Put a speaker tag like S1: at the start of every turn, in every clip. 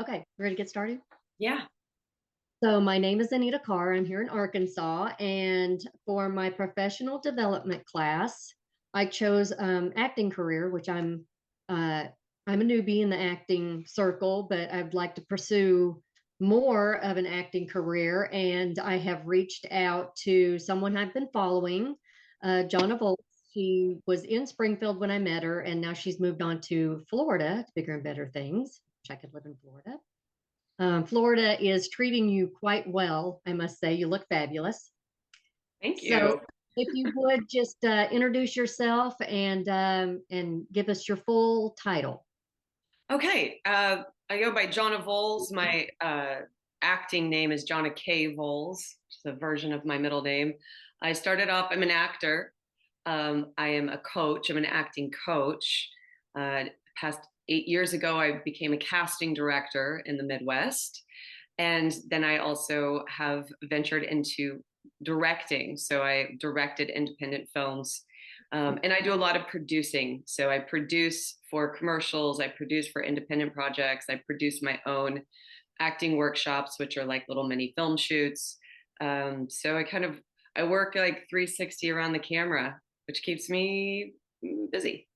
S1: Okay, ready to get started?
S2: Yeah.
S1: So, my name is Anita Karr. I'm here in Arkansas. And for my professional development class, I chose acting career, which uh, I'm a newbie in the acting circle, but I'd like to pursue more of an acting career. And I have reached out to someone I've been following, Jonna Volz. She was in Springfield when I met her, and now she's moved on to Florida to bigger and better things. Wish I could live in Florida. Florida is treating you quite well, I must say. You look fabulous.
S2: Thank
S1: So,
S2: you.
S1: if you would just introduce yourself and give us your full title.
S2: Okay. I go by Jonna Volz. My acting name is Jonna K. Volz, which is a version of my middle name. I started off, I'm an actor. I am a coach. I'm an acting coach. Past 8 years ago, I became a casting director in the Midwest. And then I also have ventured into directing. So I directed independent films. And I do a lot of producing. So I produce for commercials, I produce for independent projects, I produce my own acting workshops, which are like little mini film shoots. So I work like 360 around the camera, which keeps me busy.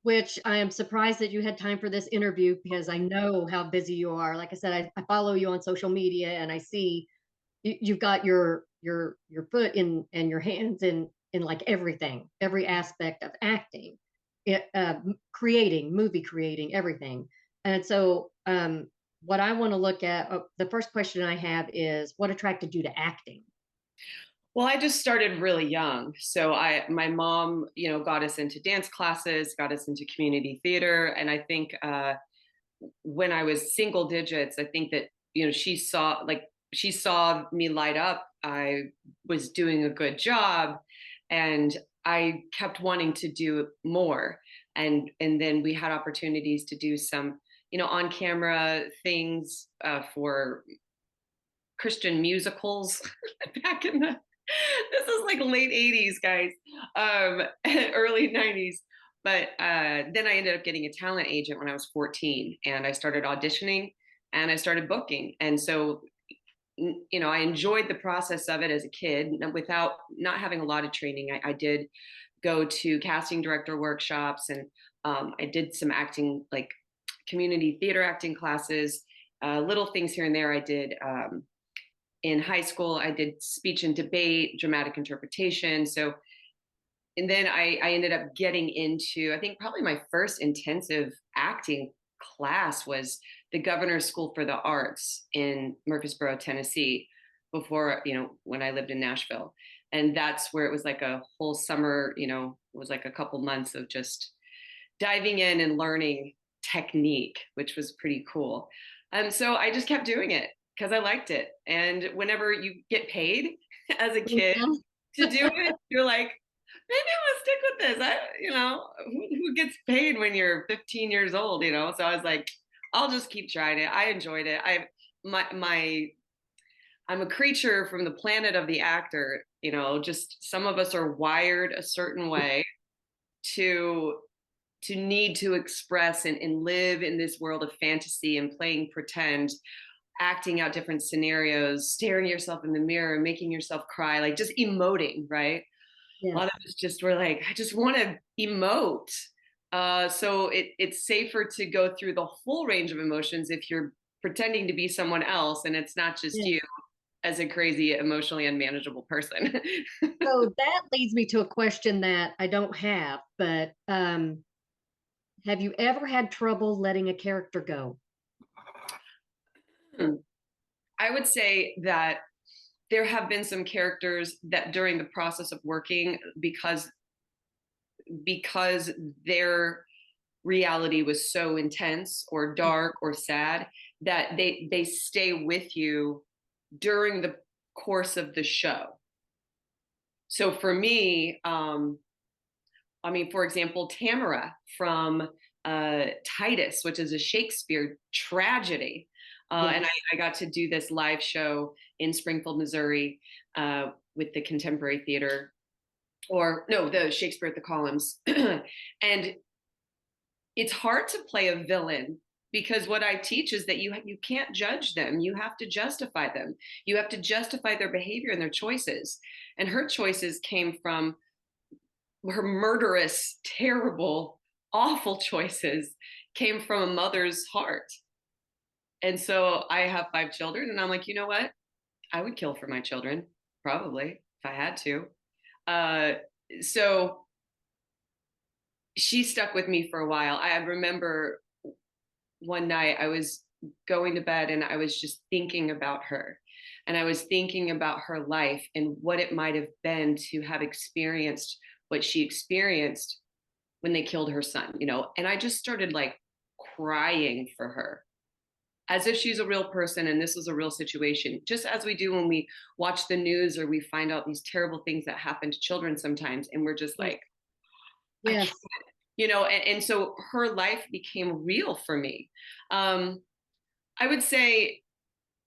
S1: Which I am surprised that you had time for this interview because I know how busy you are. Like I said, I follow you on social media and I see you've got your foot in and your hands in like everything, every aspect of acting, creating, movie creating, everything. And so, what I want to look at, the first question I have is what attracted you to acting?
S2: Well, I just started really young. My mom, got us into dance classes, got us into community theater. And I think when I was single digits, I think that, she saw me light up. I was doing a good job and I kept wanting to do more. And then we had opportunities to do some, on camera things for Christian musicals back in the this is like late 80s, guys, early 90s. But then I ended up getting a talent agent when I was 14 and I started auditioning and I started booking. And so, I enjoyed the process of it as a kid without not having a lot of training. I did go to casting director workshops and I did some acting, like community theater acting classes, little things here and there. I did in high school, I did speech and debate, dramatic interpretation. So, and then I ended up getting into, I think probably my first intensive acting class was the Governor's School for the Arts in Murfreesboro, Tennessee, before, when I lived in Nashville. And that's where it was like a whole summer, it was like a couple months of just diving in and learning technique, which was pretty cool. So I just kept doing it because I liked it. And whenever you get paid as a kid
S1: Mhm.
S2: to do it, you're like, maybe I'm gonna stick with this. Who gets paid when you're 15 years old, So I was like, I'll just keep trying it. I enjoyed it. My I'm a creature from the planet of the actor, just some of us are wired a certain way to need to express and live in this world of fantasy and playing pretend, acting out different scenarios, staring yourself in the mirror, making yourself cry, like just emoting, right? A lot
S1: Yes.
S2: of us just were like, I just want to emote. So it's safer to go through the whole range of emotions if you're pretending to be someone else and it's not just you
S1: Yes.
S2: as a crazy, emotionally unmanageable person.
S1: So that leads me to a question that I don't have, but have you ever had trouble letting a character go?
S2: I would say that there have been some characters that during the process of working, because their reality was so intense or dark or sad, that they stay with you during the course of the show. So for me, I mean, for example, Tamara from Titus, which is a Shakespeare tragedy. And
S1: Yes.
S2: I got to do this live show in Springfield, Missouri, with the Contemporary Theater, or no, the Shakespeare at the Columns. And it's hard to play a villain because what I teach is that you can't judge them. You have to justify them. You have to justify their behavior and their choices. And her choices came from her murderous, terrible, awful choices came from a mother's heart. And so I have 5 children, and I'm like, you know what? I would kill for my children, probably, if I had to. Uh, so she stuck with me for a while. I remember one night I was going to bed and I was just thinking about her. And I was thinking about her life and what it might have been to have experienced what she experienced when they killed her son, and I just started like crying for her as if she's a real person and this was a real situation, just as we do when we watch the news or we find out these terrible things that happen to children sometimes. And we're just
S1: Yes.
S2: like, I can't,
S1: Yes.
S2: and so her life became real for me. I would say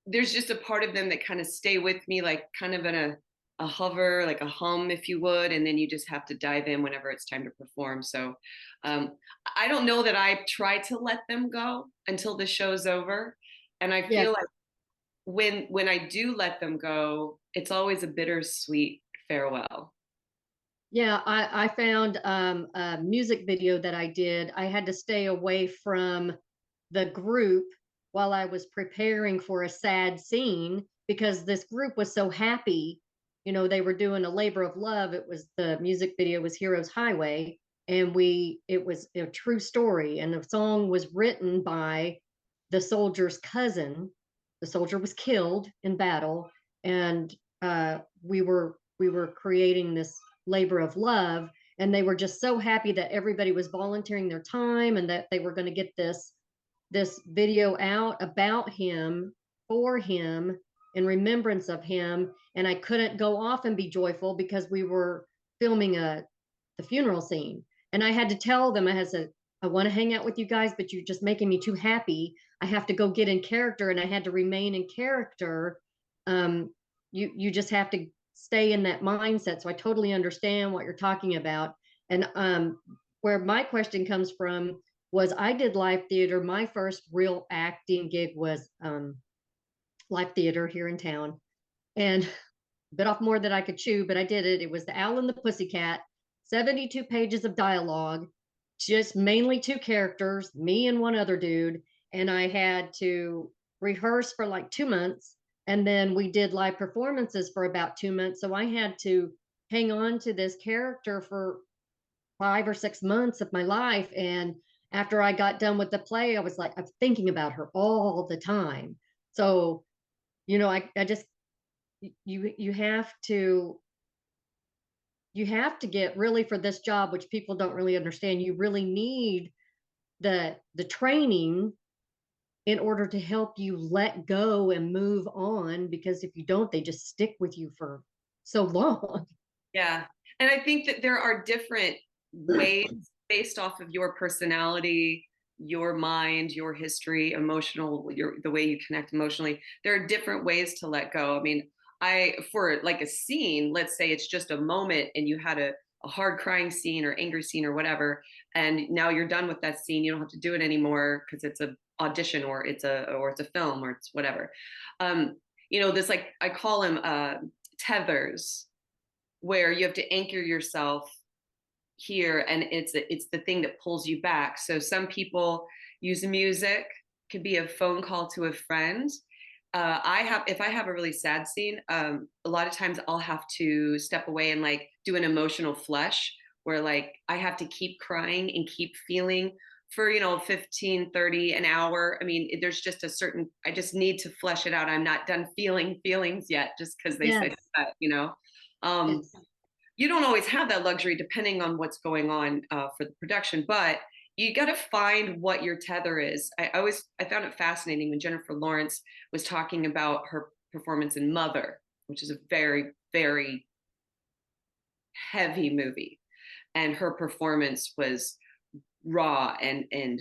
S2: there's just a part of them that kind of stay with me, like kind of in a hover, like a hum, if you would, and then you just have to dive in whenever it's time to perform. So um, I don't know that I try to let them go until the show's over, and I
S1: Yes.
S2: feel like when I do let them go, it's always a bittersweet farewell.
S1: Yeah, I found a music video that I did. I had to stay away from the group while I was preparing for a sad scene because this group was so happy. They were doing a labor of love. It was the music video was Heroes Highway, and it was a true story. And the song was written by the soldier's cousin. The soldier was killed in battle, and we were creating this labor of love, and they were just so happy that everybody was volunteering their time and that they were going to get this video out about him, for him, in remembrance of him. And I couldn't go off and be joyful because we were filming the funeral scene, and I had to tell them, I said, I want to hang out with you guys, but you're just making me too happy. I have to go get in character, and I had to remain in character. You just have to stay in that mindset. So I totally understand what you're talking about. And where my question comes from was I did live theater. My first real acting gig was live theater here in town, and bit off more than I could chew, but I did it. It was The Owl and the Pussycat, 72 pages of dialogue, just mainly two characters, me and one other dude. And I had to rehearse for like 2 months. And then we did live performances for about 2 months. So I had to hang on to this character for 5 or 6 months of my life. And after I got done with the play, I was like, I'm thinking about her all the time. So, I just, you have to get really, for this job, which people don't really understand, you really need the training in order to help you let go and move on, because if you don't, they just stick with you for so long.
S2: Yeah. And I think that there are different ways based off of your personality, your mind, your history, the way you connect emotionally. There are different ways to let go. I mean, for like a scene, let's say it's just a moment and you had a hard crying scene or angry scene or whatever, and now you're done with that scene. You don't have to do it anymore because it's a audition or it's a film or it's whatever. This, like, I call them tethers, where you have to anchor yourself here, and it's the thing that pulls you back. So some people use music, could be a phone call to a friend. If I have a really sad scene, a lot of times I'll have to step away and like do an emotional flush, where like I have to keep crying and keep feeling for 15, 30, an hour. I mean, there's just I just need to flesh it out. I'm not done feeling feelings yet, just because they say
S1: Yes.
S2: that. um,
S1: Yes.
S2: you don't always have that luxury depending on what's going on for the production, but you got to find what your tether is. I found it fascinating when Jennifer Lawrence was talking about her performance in Mother, which is a very, very heavy movie, and her performance was raw and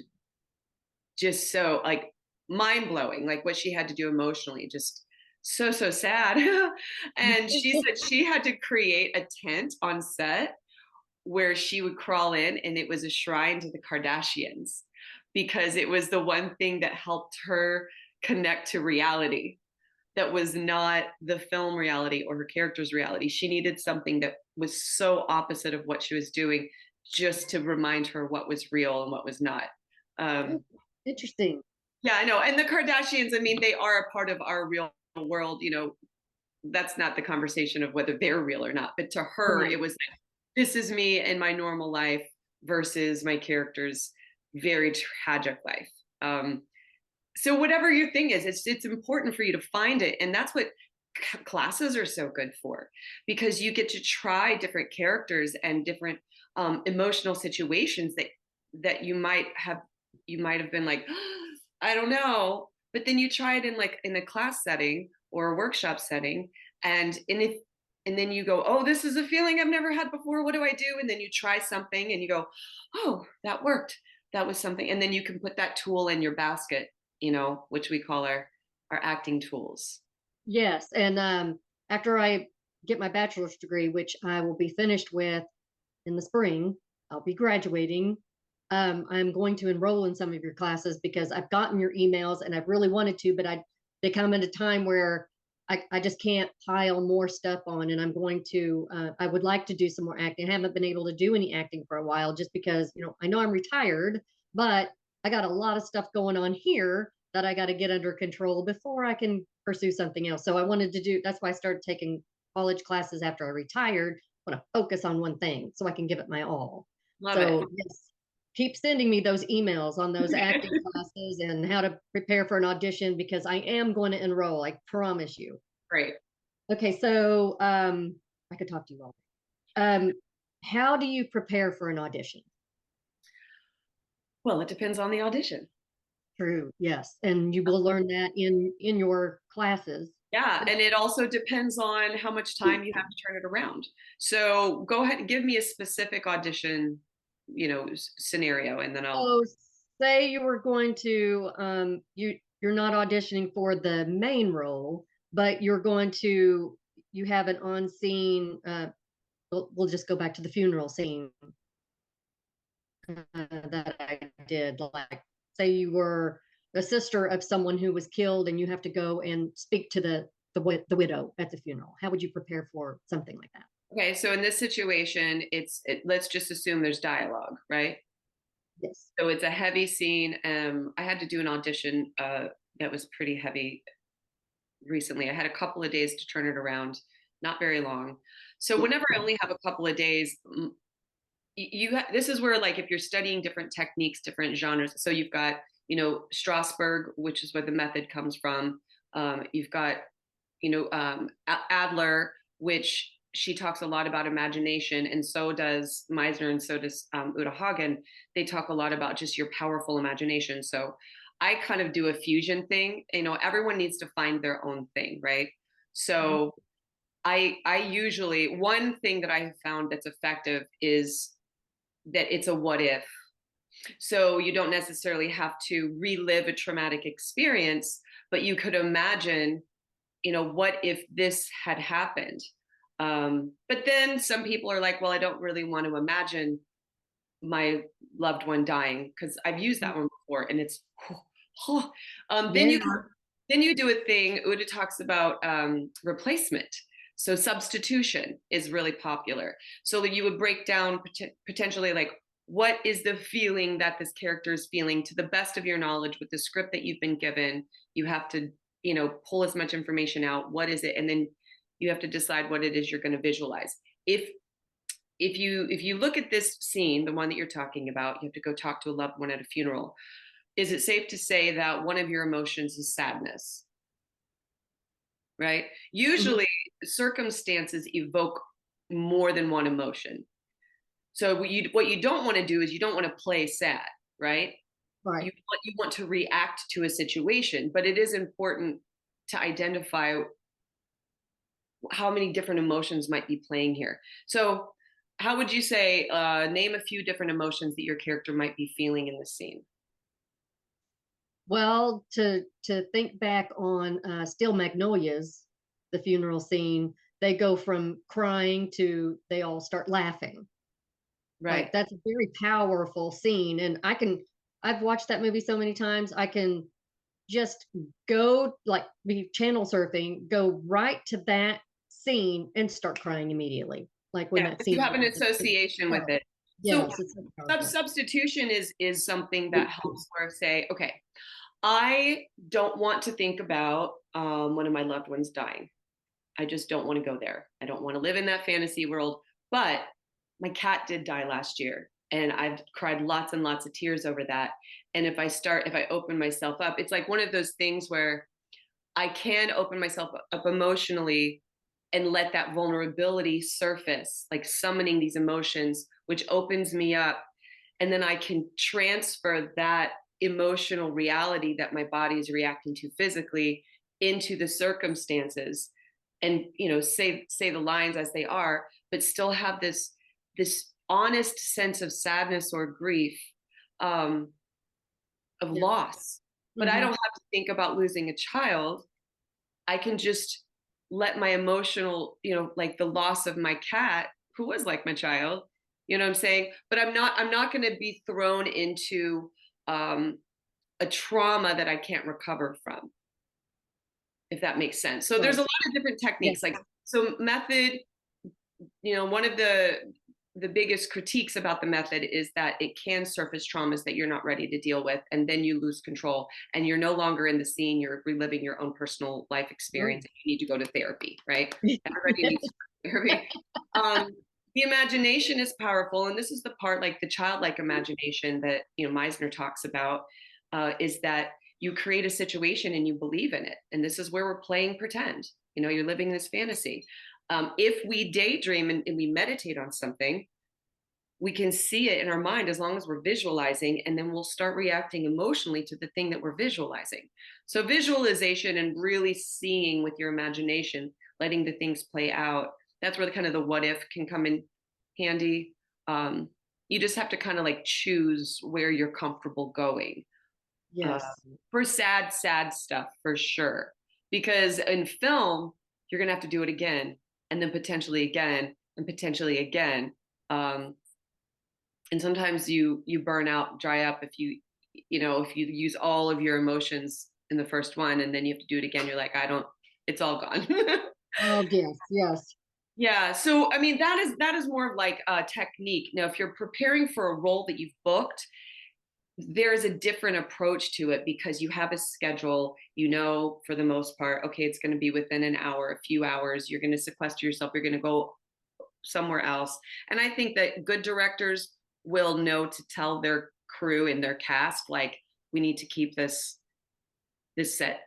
S2: just so like mind blowing, like what she had to do emotionally, just so sad. And she said she had to create a tent on set where she would crawl in, and it was a shrine to the Kardashians, because it was the one thing that helped her connect to reality that was not the film reality or her character's reality. She needed something that was so opposite of what she was doing just to remind her what was real and what was not.
S1: Oh,
S2: Um,
S1: interesting.
S2: yeah, I know. And the Kardashians, I mean, they are a part of our real world. That's not the conversation of whether they're real or not. But to her,
S1: Right.
S2: it was like, this is me in my normal life versus my character's very tragic life. So whatever your thing is, it's important for you to find it, and that's what classes are so good for, because you get to try different characters and different emotional situations that you might have been like, I don't know, but then you try it in like in a class setting or a workshop setting, and then you go, oh, this is a feeling I've never had before. What do I do? And then you try something and you go, oh, that worked. That was something, and then you can put that tool in your basket, which we call our acting tools.
S1: Yes. And after I get my bachelor's degree, which I will be finished with in the spring, I'll be graduating. I'm going to enroll in some of your classes because I've gotten your emails and I've really wanted to, but they come at a time where I just can't pile more stuff on. And I would like to do some more acting. I haven't been able to do any acting for a while just because, I know I'm retired, but I got a lot of stuff going on here that I got to get under control before I can pursue something else. So that's why I started taking college classes after I retired. I want to focus on one thing so I can give it my all.
S2: Love it.
S1: So yes, keep sending me those emails on those acting classes and how to prepare for an audition because I am going to enroll. I promise you.
S2: Great.
S1: Okay, so I could talk to you all. Um, how do you prepare for an audition?
S2: Well, it depends on the audition.
S1: True, yes, and you will learn that in your classes.
S2: Yeah, and it also depends on how much time you have to turn it around. So go ahead and give me a specific audition, scenario, and then I'll.
S1: So say you were going to you're not auditioning for the main role, but you have an on scene we'll just go back to the funeral scene that I did. Like, say you were the sister of someone who was killed, and you have to go and speak to the widow at the funeral. How would you prepare for something like that?
S2: Okay, so in this situation, let's just assume there's dialogue, right?
S1: Yes.
S2: So it's a heavy scene. I had to do an audition that was pretty heavy recently. I had a couple of days to turn it around, not very long. So whenever I only have a couple of days, this is where, like, if you're studying different techniques, different genres. So you've got, Strasberg, which is where the method comes from. You've got, Adler, which she talks a lot about imagination, and so does Meisner, and so does Uta Hagen. They talk a lot about just your powerful imagination. So I kind of do a fusion thing. Everyone needs to find their own thing, right? So I usually, one thing that I have found that's effective is that it's a what if. So you don't necessarily have to relive a traumatic experience, but you could imagine, what if this had happened? But then some people are like, well, I don't really want to imagine my loved one dying, because I've used that one before, and it's then
S1: Yeah.
S2: you do a thing. Uda talks about replacement. So substitution is really popular. So that you would break down potentially, like, what is the feeling that this character is feeling to the best of your knowledge with the script that you've been given. You have to, pull as much information out. What is it? And then you have to decide what it is you're going to visualize. If you look at this scene, the one that you're talking about, you have to go talk to a loved one at a funeral. Is it safe to say that one of your emotions is sadness? Right?
S1: Mhm.
S2: Usually circumstances evoke more than one emotion. So what you don't want to do is you don't want to play sad, right?
S1: Right.
S2: You want to react to a situation, but it is important to identify how many different emotions might be playing here. So how would you say, name a few different emotions that your character might be feeling in this scene?
S1: Well, to think back on Steel Magnolias, the funeral scene, they go from crying to they all start laughing. Like
S2: Right.
S1: that's a very powerful scene, and I've watched that movie so many times. I can just go like be channel surfing, go right to that scene and start crying immediately. Like when
S2: Yeah,
S1: that
S2: if you
S1: scene
S2: have an
S1: happens. It's
S2: association with
S1: powerful.
S2: it. So
S1: Yes, it's so powerful.
S2: substitution is something that helps where say, okay, I don't want to think about one of my loved ones dying. I just don't want to go there. I don't want to live in that fantasy world. But my cat did die last year, and I've cried lots and lots of tears over that. And if I open myself up, it's like one of those things where I can open myself up emotionally and let that vulnerability surface, like summoning these emotions, which opens me up. And then I can transfer that emotional reality that my body is reacting to physically into the circumstances and say the lines as they are, but still have this honest sense of sadness or grief, um, of
S1: Yeah.
S2: loss. But I don't
S1: Hmm.
S2: have to think about losing a child. I can just let my emotional, like the loss of my cat, who was like my child, you know what I'm saying? But I'm not going to be thrown into um, a trauma that I can't recover from, if that makes sense. So there's
S1: Right.
S2: a lot of different
S1: Yes.
S2: techniques. Like, so method, one of the biggest critiques about the method is that it can surface traumas that you're not ready to deal with, and then you lose control and you're no longer in the scene. You're reliving your own personal life
S1: Oh,
S2: experience, and you need to go to therapy, right? Everybody
S1: yeah.
S2: needs therapy. um, the imagination is powerful, and this is the part, like the childlike imagination that Meisner talks about, is that you create a situation and you believe in it, and this is where we're playing pretend. You're living this fantasy. If we daydream and we meditate on something, we can see it in our mind as long as we're visualizing, and then we'll start reacting emotionally to the thing that we're visualizing. So, visualization and really seeing with your imagination, letting the things play out, that's where the kind of the what if can come in handy. You just have to kind of like choose where you're comfortable going, uh,
S1: Yes.
S2: for sad, sad stuff for sure. Because in film, you're going to have to do it again, and then potentially again, and potentially again. Um, and sometimes you burn out, dry up if you use all of your emotions in the first one, and then you have to do it again. You're like, I don't. It's all gone.
S1: Oh, yes. Yes.
S2: Yeah. So I mean, that is more of like a technique. Now, if you're preparing for a role that you've booked, there's a different approach to it because you have a schedule, for the most part, okay, it's going to be within an hour, a few hours, you're going to sequester yourself, you're going to go somewhere else. And I think that good directors will know to tell their crew and their cast, like, we need to keep this set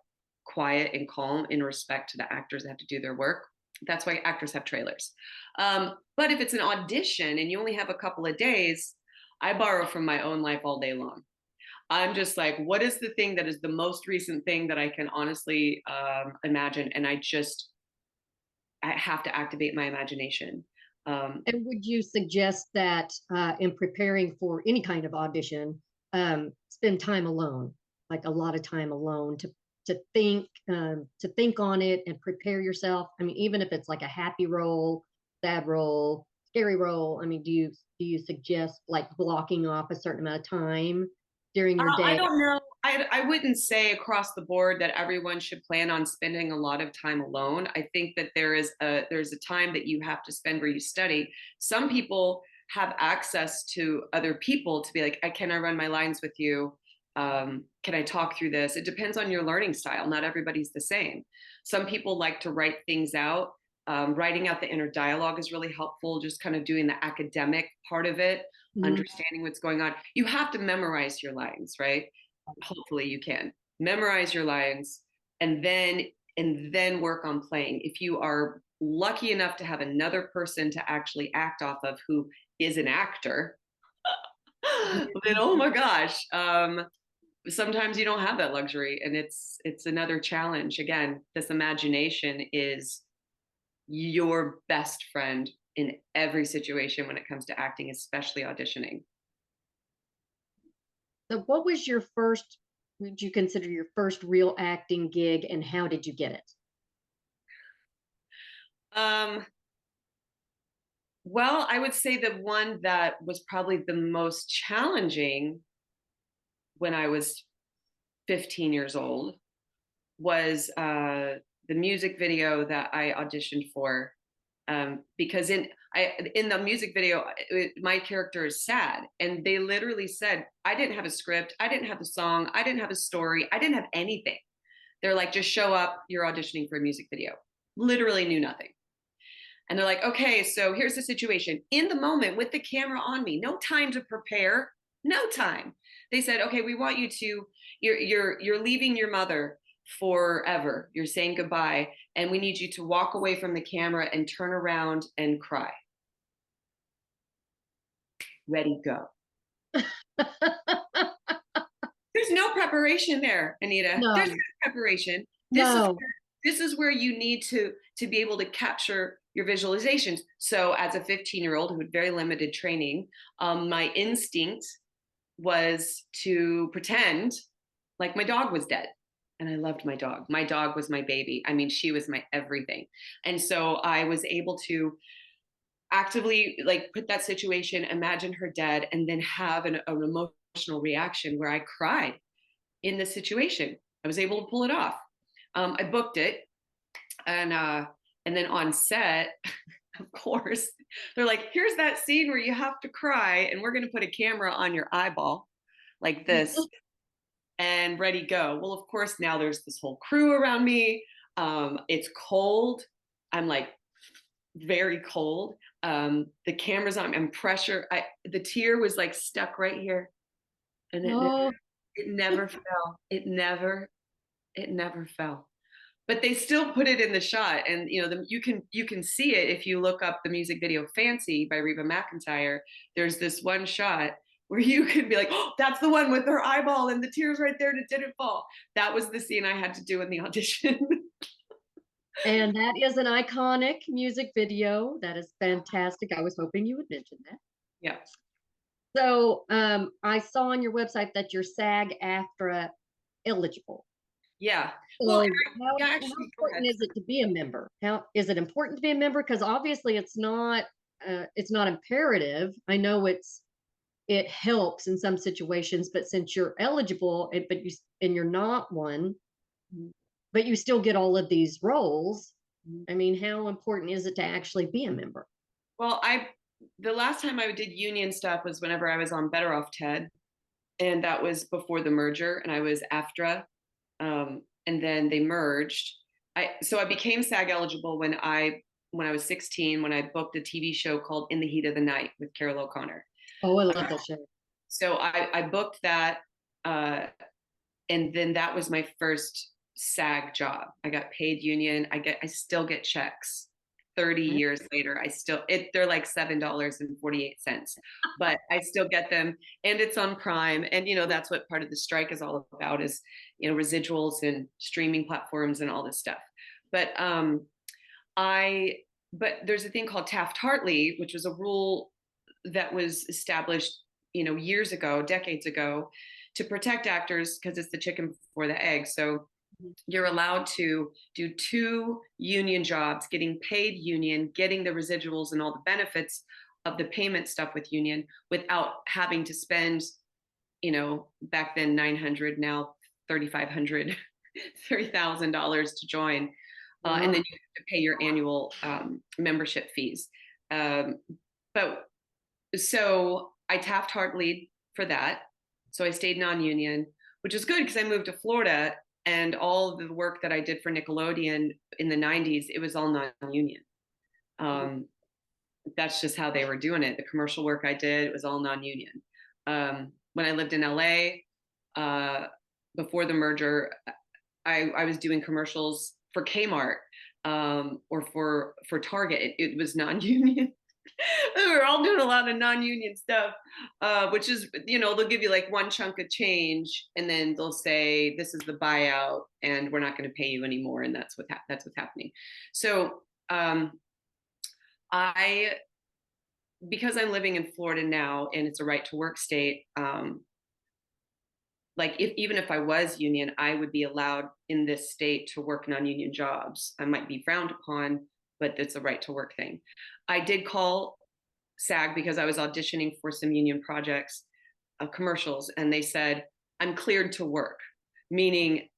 S2: quiet and calm in respect to the actors that have to do their work. That's why actors have trailers. But if it's an audition and you only have a couple of days, I borrow from my own life all day long. I'm just like, what is the thing that is the most recent thing that I can honestly imagine? And I have to activate my imagination.
S1: And would you suggest that in preparing for any kind of audition, spend time alone, like a lot of time alone to think on it and prepare yourself? I mean, even if it's like a happy role, sad role, scary role. I mean, do you suggest like blocking off a certain amount of time during your
S2: I
S1: day?
S2: don't know. I wouldn't say across the board that everyone should plan on spending a lot of time alone. I think that there's a time that you have to spend where you study. Some people have access to other people to be like, can I run my lines with you? Can I talk through this? It depends on your learning style. Not everybody's the same. Some people like to write things out. Writing out the inner dialogue is really helpful, just kind of doing the academic part of it,
S1: Mhm.
S2: understanding what's going on. You have to memorize your lines, right? Hopefully you can memorize your lines, and then work on playing. If you are lucky enough to have another person to actually act off of who is an actor, then oh my gosh, sometimes you don't have that luxury, and it's another challenge. Again, this imagination is your best friend in every situation when it comes to acting, especially auditioning.
S1: So, what was your first? Would you consider your first real acting gig, and how did you get it?
S2: Um, well, I would say the one that was probably the most challenging when I was 15 years old was the music video that I auditioned for. Because in the music video, my character is sad, and they literally said I didn't have a script, I didn't have a song, I didn't have a story, I didn't have anything. They're like, just show up, you're auditioning for a music video. Literally knew nothing. And they're like, okay, so here's the situation. In the moment with the camera on me, no time to prepare, no time. They said, okay, we want you to, you're leaving your mother forever. You're saying goodbye, and we need you to walk away from the camera and turn around and cry. Ready, go. There's no preparation there, Anita. There's
S1: No,
S2: no preparation. This is
S1: no.
S2: this is where you need to be able to capture your visualizations. So as a 15-year-old who had very limited training, my instinct was to pretend like my dog was dead. And I loved my dog. My dog was my baby. I mean, she was my everything. And so I was able to actively like put that situation, imagine her dead, and then have an emotional reaction where I cried in this situation. I was able to pull it off. I booked it, and then on set, of course, they're like, "Here's that scene where you have to cry, and we're going to put a camera on your eyeball, like this, and ready go." Well, of course, now there's this whole crew around me. It's cold. I'm like very cold. The camera's on. I'm pressure. The tear was like stuck right here, and
S1: Oh,
S2: it never fell. It never fell. But they still put it in the shot, and you can see it if you look up the music video "Fancy" by Reba McEntire. There's this one shot where you could be like, "Oh, that's the one with her eyeball and the tears right there, and it didn't fall." That was the scene I had to do in the audition.
S1: and that is an iconic music video. That is fantastic. I was hoping you would mention that.
S2: Yeah,
S1: So, I saw on your website that you're SAG-AFTRA eligible.
S2: yeah. Well,
S1: So how
S2: yeah,
S1: how
S2: actually, go ahead.
S1: important is it to be a member? How is it important to be a member? Because obviously it's not imperative. I know it helps in some situations, but since you're eligible, and you're not one, but you still get all of these roles. I mean, how important is it to actually be a member?
S2: Well, the last time I did union stuff was whenever I was on Better Off Ted, and that was before the merger, and I was AFTRA, and then they merged. So I became SAG eligible when I was 16, when I booked a TV show called In the Heat of the Night with Carol O'Connor.
S1: Oh, I love that show.
S2: So I booked that, uh, and then that was my first SAG job. I got paid union. I still get checks 30 years later. They're like $7.48, but I still get them, and it's on Prime. And that's what part of the strike is all about, is residuals and streaming platforms and all this stuff. But I but there's a thing called Taft-Hartley, which was a rule that was established years ago, decades ago, to protect actors, because it's the chicken before the egg. So you're allowed to do 2 union jobs, getting paid union, getting the residuals and all the benefits of the payment stuff with union, without having to spend, back then 900, now 3,500, $30,000 to join. And then you have to pay your annual membership fees. But so I Taft-Hartley for that. So I stayed non-union, which is good because I moved to Florida, and all the work that I did for Nickelodeon in the 90s, it was all non-union. That's just how they were doing it. The commercial work I did, it was all non-union. When I lived in LA, before the merger, I was doing commercials for Kmart, or for Target. It was non-union. We were all doing a lot of non-union stuff, which is, they'll give you like one chunk of change, and then they'll say, "This is the buyout, and we're not going to pay you anymore," and that's what's happening. So I, because I'm living in Florida now, and it's a right to work state, like even if I was union, I would be allowed in this state to work non-union jobs. I might be frowned upon, but it's a right to work thing. I did call SAG because I was auditioning for some union projects, commercials, and they said, I'm cleared to work, meaning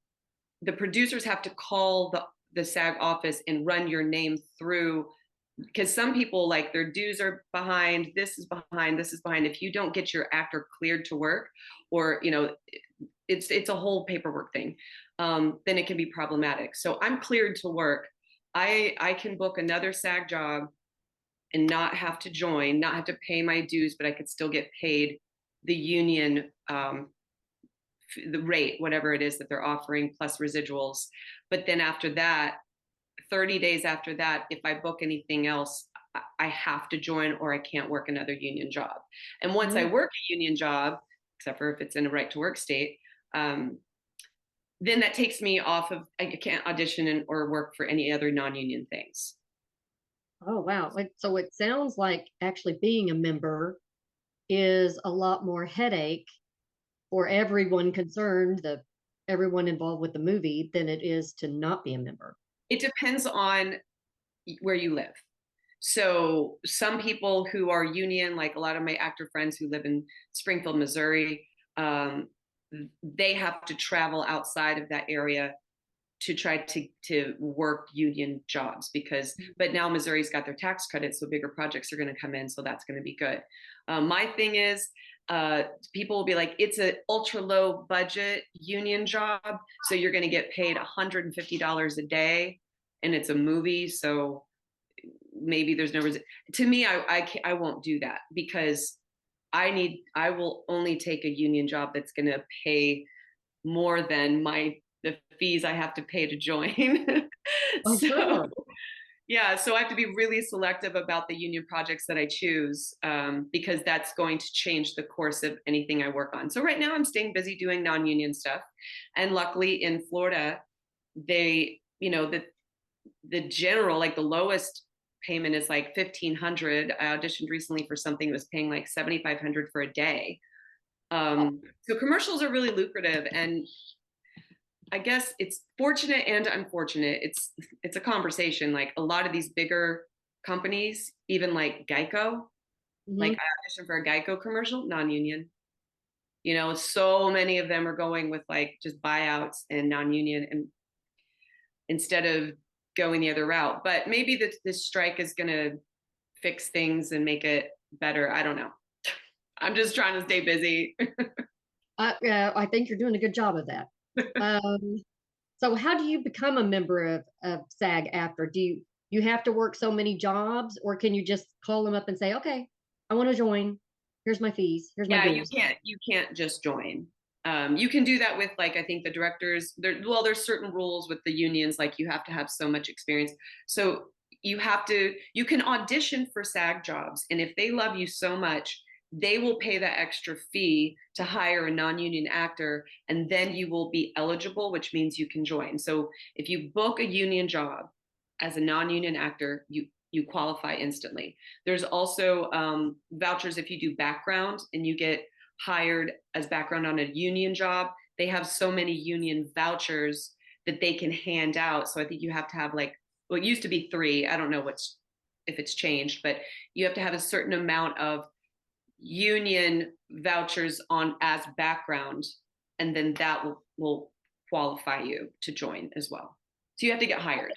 S2: the producers have to call the SAG office and run your name through, because some people, like, their dues are behind, this is behind, this is behind. If you don't get your actor cleared to work, or it's a whole paperwork thing, then it can be problematic. So I'm cleared to work. I can book another SAG job and not have to join, not have to pay my dues, but I could still get paid the union, the rate, whatever it is that they're offering, plus residuals. But then after that, 30 days after that, if I book anything else, I have to join, or I can't work another union job. And once I
S1: Mm.
S2: work a union job, except for if it's in a right to work state, then that takes me off of, I can't audition or work for any other non-union things.
S1: Oh, wow. So it sounds like actually being a member is a lot more headache for everyone concerned, everyone involved with the movie, than it is to not be a member.
S2: It depends on where you live. So some people who are union, like a lot of my actor friends who live in Springfield, Missouri, they have to travel outside of that area to try to work union jobs, because but now Missouri's got their tax credits, so bigger projects are going to come in, so that's going to be good. My thing is, people will be like, it's an ultra low budget union job, so you're going to get paid $150 a day, and it's a movie, so maybe there's no reason. To me, I won't do that, because I will only take a union job that's going to pay more than the fees I have to pay to join.
S1: Oh,
S2: So
S1: sure.
S2: yeah, so I have to be really selective about the union projects that I choose, because that's going to change the course of anything I work on. So right now I'm staying busy doing non-union stuff, and luckily in Florida, they, the general, like the lowest payment is like 1,500. I auditioned recently for something that was paying like 7,500 for a day. So commercials are really lucrative, and I guess it's fortunate and unfortunate. It's a conversation. Like a lot of these bigger companies, even like Geico, like
S1: Mhm.
S2: I auditioned for a Geico commercial, non-union. So many of them are going with like just buyouts and non-union, and instead of going the other route. But maybe this strike is going to fix things and make it better. I don't know. I'm just trying to stay busy.
S1: I think you're doing a good job of that. Um, so how do you become a member of SAG after? Do you have to work so many jobs, or can you just call them up and say, okay, I want to join. Here's my fees. Here's my
S2: Yeah, you
S1: dues.
S2: can't you can't just join. You can do that with, like, I think the directors there. Well, there's certain rules with the unions, like you have to have so much experience. So you can audition for SAG jobs, and if they love you so much, they will pay that extra fee to hire a non-union actor, and then you will be eligible, which means you can join. So if you book a union job as a non-union actor, you qualify instantly. There's also vouchers if you do background and you get hired as background on a union job. They have so many union vouchers that they can hand out. So I think you have to have, like, well, it used to be 3. I don't know if it's changed, but you have to have a certain amount of union vouchers on as background, and then that will qualify you to join as well. So you have to get hired.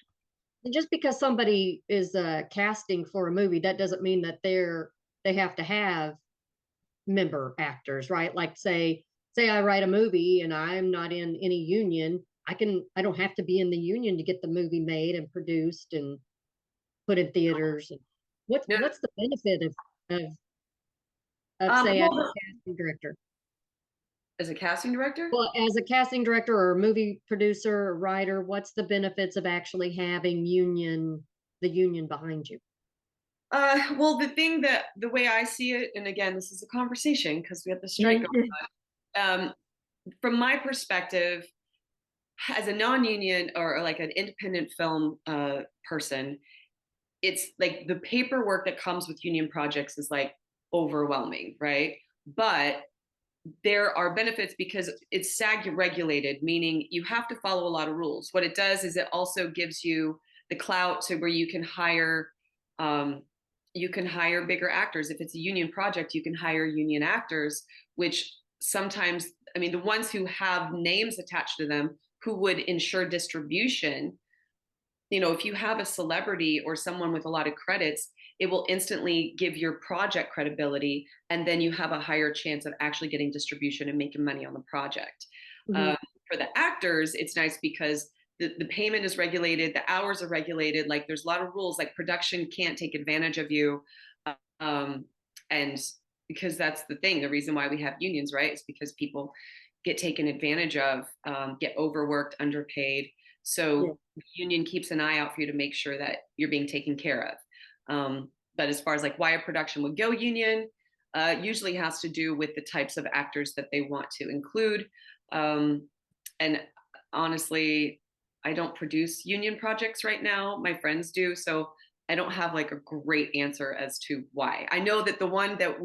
S1: And just because somebody is casting for a movie, that doesn't mean that they have to have member actors, right? Like say I write a movie and I'm not in any union, I don't have to be in the union to get the movie made and produced and put in theaters. And
S2: No,
S1: what's the benefit of say as a
S2: well,
S1: casting director?
S2: as a casting director.
S1: Well, as a casting director or a movie producer or writer, what's the benefits of actually having the union behind you?
S2: Well, the way I see it, and again, this is a conversation because we have the strike going
S1: Mhm.
S2: on. From my perspective, as a non-union or like an independent film person, it's like the paperwork that comes with union projects is like overwhelming, right? But there are benefits because it's SAG regulated, meaning you have to follow a lot of rules. What it does is it also gives you the clout to where um, you can hire bigger actors. If it's a union project, you can hire union actors, which sometimes I mean, the ones who have names attached to them who would ensure distribution, if you have a celebrity or someone with a lot of credits, it will instantly give your project credibility, and then you have a higher chance of actually getting distribution and making money on the project.
S1: Mhm.
S2: For the actors, it's nice because the payment is regulated, the hours are regulated. Like there's a lot of rules, like production can't take advantage of you. Um, and because that's the thing, the reason why we have unions, right, is because people get taken advantage of, get overworked, underpaid.
S1: Yeah.
S2: So the union keeps an eye out for you to make sure that you're being taken care of. But as far as like why a production would go union, usually has to do with the types of actors that they want to include. And honestly, I don't produce union projects right now. My friends do. So I don't have like a great answer as to why. I know that the one that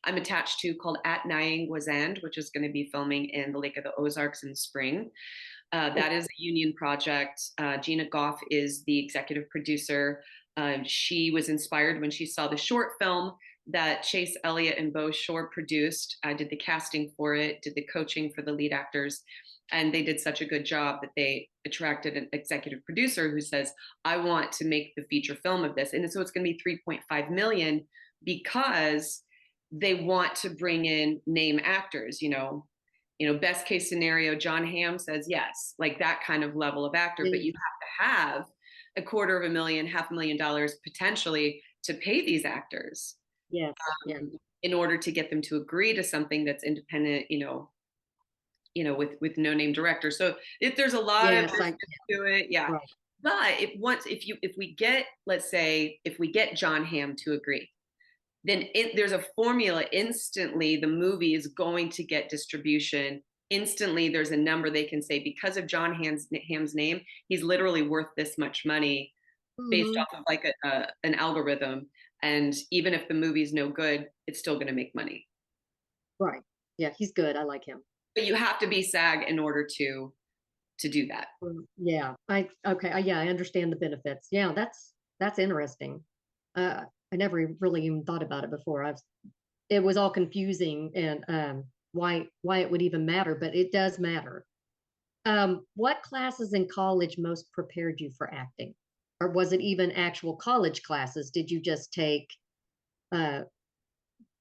S2: I'm attached to called At Nyang which is going to be filming in the Lake of the Ozarks in the spring. That is a union project. Gina Goff is the executive producer. She was inspired when she saw the short film that Chase Elliott and Bo Shore produced. I did the casting for it, did the coaching for the lead actors, and they did such a good job that they attracted an executive producer who says, I want to make the feature film of this. And so it's going to be 3.5 million because they want to bring in name actors, best case scenario, John Hamm says yes, like that kind of level of actor, but
S1: Yeah.
S2: you have to have $250,000, $500,000 potentially to pay these actors,
S1: Yes. Yeah.
S2: in order to get them to agree to something that's independent, with no name director. So if there's a lot of
S1: Yes.
S2: to it, yeah.
S1: Right.
S2: But if we get, let's say, if we get John Hamm to agree, then there's a formula. Instantly the movie is going to get distribution. Instantly there's a number they can say, because of John Hamm's name, he's literally worth this much money, based
S1: Mhm.
S2: off of like an algorithm. And even if the movie's no good, it's still going to make money.
S1: Right. Yeah, he's good. I like him.
S2: But you have to be SAG in order to do that.
S1: Yeah. Yeah, I understand the benefits. Yeah, that's interesting. I never really even thought about it before. It was all confusing, and why it would even matter, but it does matter. What classes in college most prepared you for acting? Or was it even actual college classes? Did you just take uh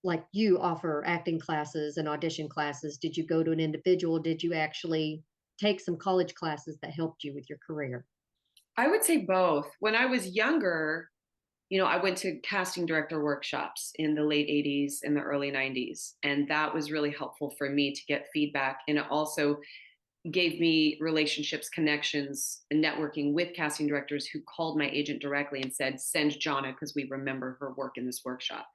S1: like you offer acting classes and audition classes? Did you go to an individual? Did you actually take some college classes that helped you with your career?
S2: I would say both. When I was younger, I went to casting director workshops in the late 80s and the early 90s. And that was really helpful for me to get feedback. And it also gave me relationships, connections, and networking with casting directors who called my agent directly and said, send Jonna because we remember her work in this workshop.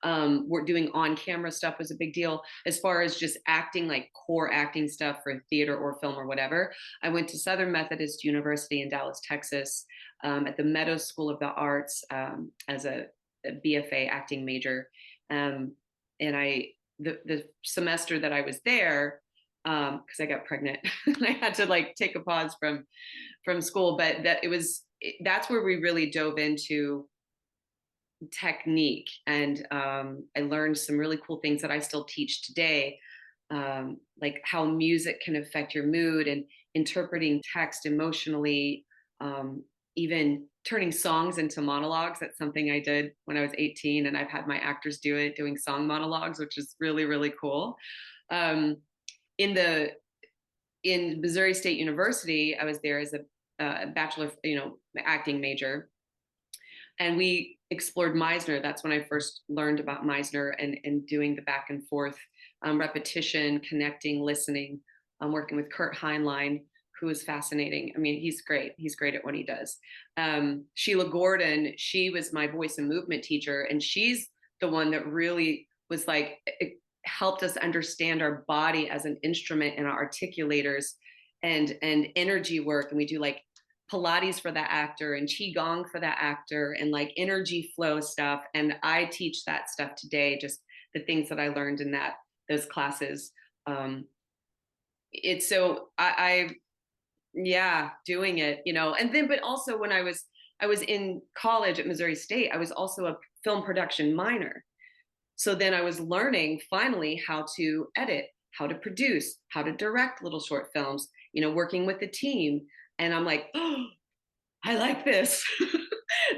S2: We're doing on-camera stuff was a big deal. As far as just acting, like core acting stuff for theater or film or whatever, I went to Southern Methodist University in Dallas, Texas, at the Meadows School of the Arts, as a BFA acting major. And the semester that I was there, because I got pregnant and I had to like take a pause from school. But that's where we really dove into technique, and I learned some really cool things that I still teach today, like how music can affect your mood and interpreting text emotionally, even turning songs into monologues. That's something I did when I was 18, and I've had my actors doing song monologues, which is really, really cool. Um, in the in Missouri State University, I was there as a bachelor, acting major, and we explored Meisner. That's when I first learned about Meisner, and doing the back and forth, repetition, connecting, listening. Working with Kurt Heinlein, who is fascinating. I mean, he's great. He's great at what he does. Sheila Gordon, she was my voice and movement teacher, and she's the one that really was like, it helped us understand our body as an instrument and our articulators, and energy work. And we do like Pilates for that actor and Qigong for that actor, and like energy flow stuff. And I teach that stuff today, just the things that I learned in those classes. It's so yeah, doing it, and then, but also when I was in college at Missouri State, I was also a film production minor. So then I was learning finally how to edit, how to produce, how to direct little short films, working with the team. And I'm like, oh, I like this.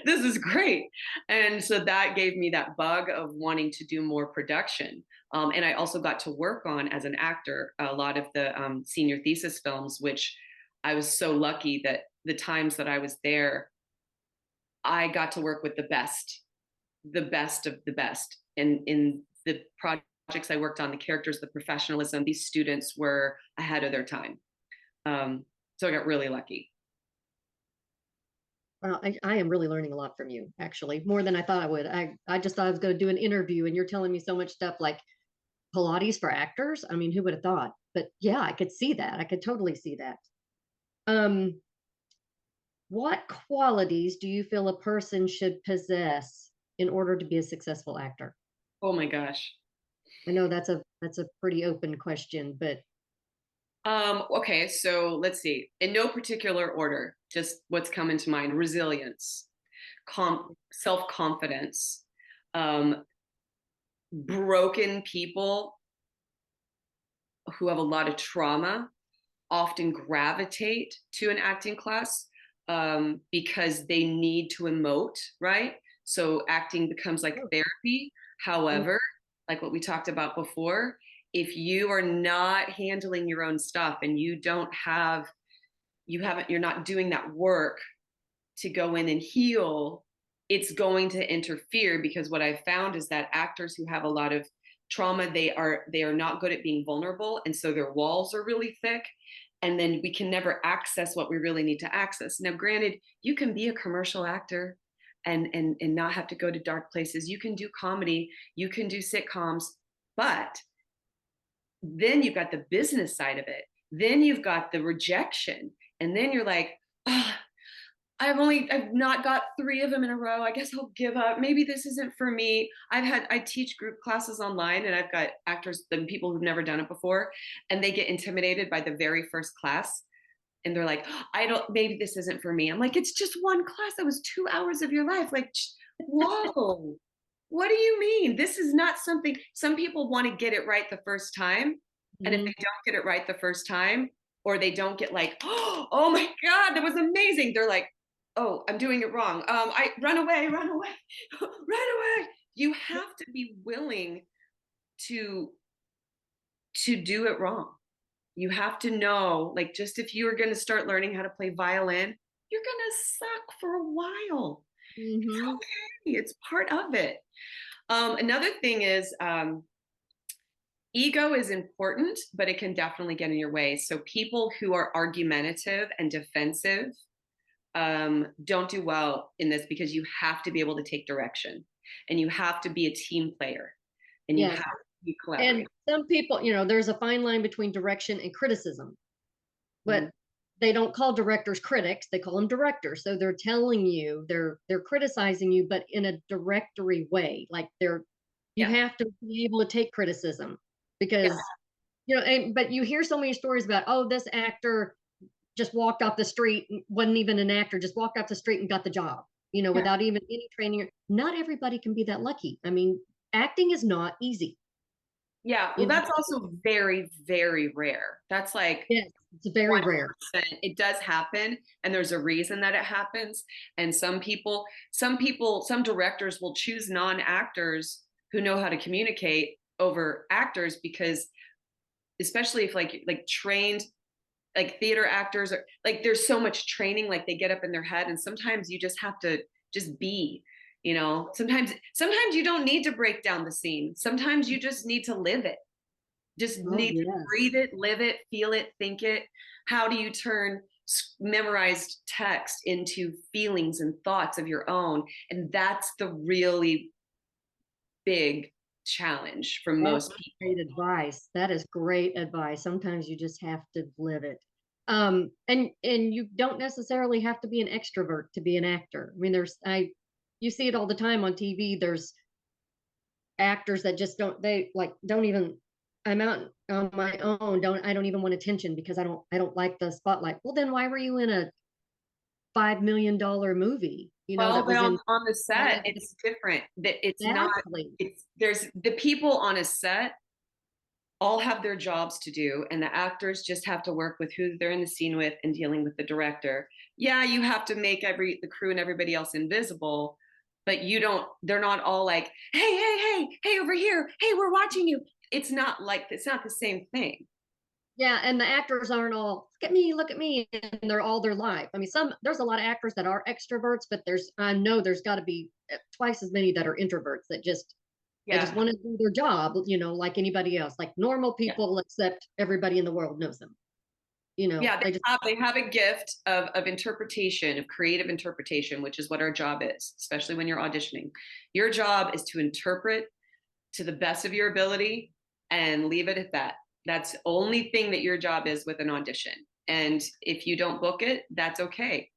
S2: This is great. And so that gave me that bug of wanting to do more production. And I also got to work on, as an actor, a lot of the senior thesis films, which I was so lucky that the times that I was there, I got to work with the best of the best. And in the projects I worked on, the characters, the professionalism, these students were ahead of their time. So I got really lucky.
S1: Well, I am really learning a lot from you, actually, more than I thought I would. I just thought I was going to do an interview, and you're telling me so much stuff like Pilates for actors. I mean, who would have thought? But yeah, I could see that. I could totally see that. Um, what qualities do you feel a person should possess in order to be a successful actor?
S2: Oh my gosh.
S1: I know that's a pretty open question, but
S2: Okay, so let's see. In no particular order, just what's coming to mind: resilience, self-confidence. Um, Broken people who have a lot of trauma often gravitate to an acting class because they need to emote, right? So acting becomes like
S1: oh,
S2: therapy. However, like what we talked about before, if you are not handling your own stuff and you're not doing that work to go in and heal, it's going to interfere, because what I've found is that actors who have a lot of trauma, they are not good at being vulnerable, and so their walls are really thick, and then we can never access what we really need to access. Now granted, you can be a commercial actor and not have to go to dark places. You can do comedy, you can do sitcoms, but then you've got the business side of it. Then you've got the rejection, and then you're like, oh, I've not got 3 of them in a row. I guess I'll give up. Maybe this isn't for me. I teach group classes online, and I've got actors and people who've never done it before, and they get intimidated by the very first class. And they're like, maybe this isn't for me. I'm like, it's just one class. That was 2 hours of your life. Like, whoa, what do you mean? This is not something, some people want to get it right the first time. And if
S1: mhm.
S2: they don't get it right the first time, or they don't get like, oh my God, that was amazing, they're like, oh, I'm doing it wrong. I run away, run away, run away. You have to be willing to do it wrong. You have to know, like, just if you are going to start learning how to play violin, you're going to suck for a while. It's
S1: Mhm.
S2: okay. It's part of it. Another thing is, ego is important, but it can definitely get in your way. So people who are argumentative and defensive don't do well in this, because you have to be able to take direction, and you have to be a team player, and you have
S1: Yes.
S2: to be
S1: And
S2: collaborative.
S1: some people, there's a fine line between direction and criticism,
S2: Mm-hmm.
S1: but they don't call directors critics, they call them directors. So they're telling you, they're criticizing you, but in a directory way. Like you
S2: Yeah.
S1: have to be able to take criticism,
S2: Yeah.
S1: because but you hear so many stories about, oh, this actor just walked off the street, wasn't even an actor, just walked off the street and got the job,
S2: Yeah.
S1: without even any training. Not everybody can be that lucky. I mean, acting is not easy.
S2: Yeah. Well,
S1: You know,
S2: that's also very, very rare. That's like
S1: yes, it's very rare.
S2: 1%. It does happen, and there's a reason that it happens. And some directors will choose non-actors who know how to communicate over actors, because especially if like trained like theater actors are like, there's so much training, like they get up in their head, and sometimes you just have to just be, sometimes you don't need to break down the scene. Sometimes you just need to live it, just
S1: Oh
S2: need to
S1: yes.
S2: breathe it, live it, feel it, think it. How do you turn memorized text into feelings and thoughts of your own? And that's the really big challenge for
S1: That's
S2: most people.
S1: great advice. That is great advice. Sometimes you just have to live it. And you don't necessarily have to be an extrovert to be an actor. I mean, you see it all the time on TV. There's actors that just don't even, I'm out on my own. I don't even want attention because I don't like the spotlight. Well, then why were you in a $5 million movie?
S2: Well,
S1: That
S2: but
S1: was in
S2: on the
S1: all
S2: set,
S1: of the
S2: it's different. That it's not.
S1: exactly.
S2: It's there's the people on a set. all have their jobs to do, and the actors just have to work with who they're in the scene with and dealing with the director. Yeah, you have to make the crew and everybody else invisible, but you don't, they're not all like, hey, over here, hey, we're watching you. It's not like, it's not the same thing.
S1: Yeah, and the actors aren't all look at me, and they're all their life. I mean, there's a lot of actors that are extroverts, but I know there's got to be twice as many that are introverts that just they just
S2: Yeah.
S1: want to do their job, like anybody else, like normal
S2: Yeah.
S1: people, except everybody in the world knows them.
S2: Yeah,
S1: They just
S2: they have a gift of interpretation, of creative interpretation, which is what our job is, especially when you're auditioning. Your job is to interpret to the best of your ability and leave it at that. That's the only thing that your job is with an audition. And if you don't book it, that's okay.